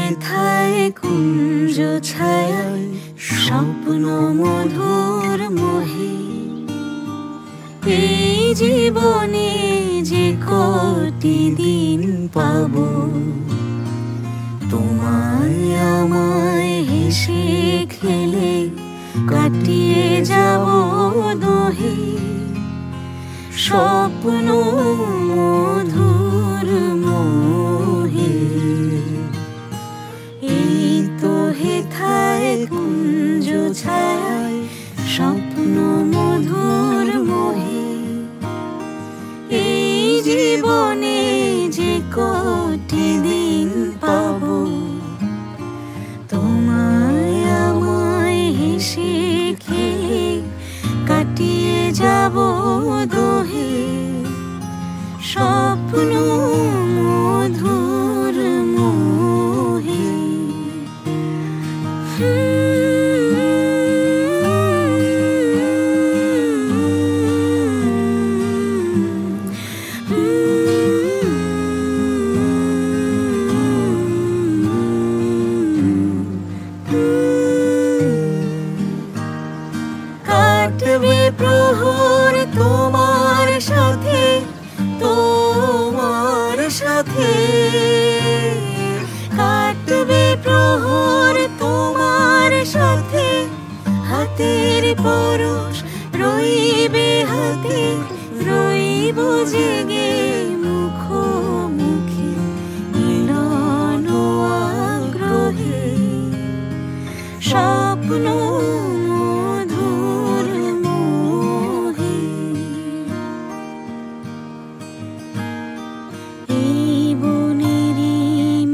হেথায় কুঞ্জ ছায়ায় স্বপ্ন মধুর মোহে। এই জীবনে যে কোটি দিন পাবো, তোমায় আমায় হেসে খেলে কাটিয়ে যাব দোহে। স্বপ্ন মধুর মোহে। এই তো হেথায় কুঞ্জ ছায়ায় স্বপ্ন মধুর মোহে। এই জীবনে যে কোটি দিন পাবো, তোমায় আমায় হেসে খেলে কাটিয়ে যাব দোহে। স্বপ্ন মধুর মোহে। কাটবে প্রহর তোমার সাথে, তোমার সাথে। কাটবে প্রহর তোমার সাথে, হাতের পরশ রইবে হাতে, রইব জেগে মুখোমুখি মিলন আগ্রহে। স্বপ্ন মধুর মোহে। এই বনেরই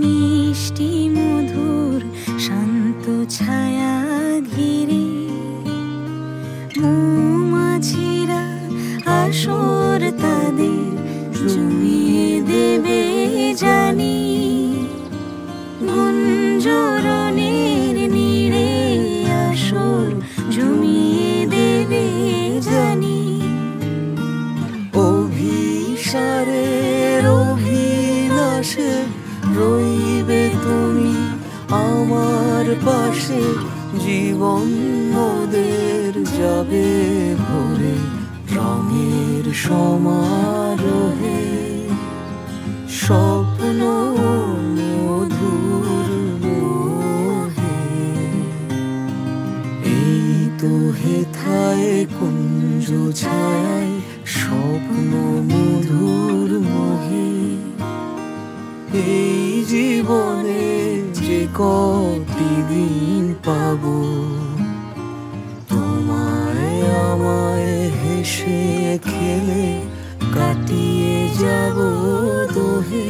মিষ্টি মধুর শান্ত ছায়া ঘিরে মৌমাছিরা আসর তাদের জমিয়ে দেবে জানি। গুঞ্জরণের নীড়ে আসর জমিয়ে দেবে জানি। অভিসারের অভিলাষে রইবে তুমি আমার পাশে। জীবন মোদের যাবে ভরে রঙের সমারোহে। স্বপ্ন মধুর মোহে। এই তো হেথায় কুঞ্জ ছায়ায় স্বপ্ন মধুর মোহে। এই জীবনে যে কোটি দিন পাবো, তোমায় আমায় হেসে খেলে কাটিয়ে যাব দোহে।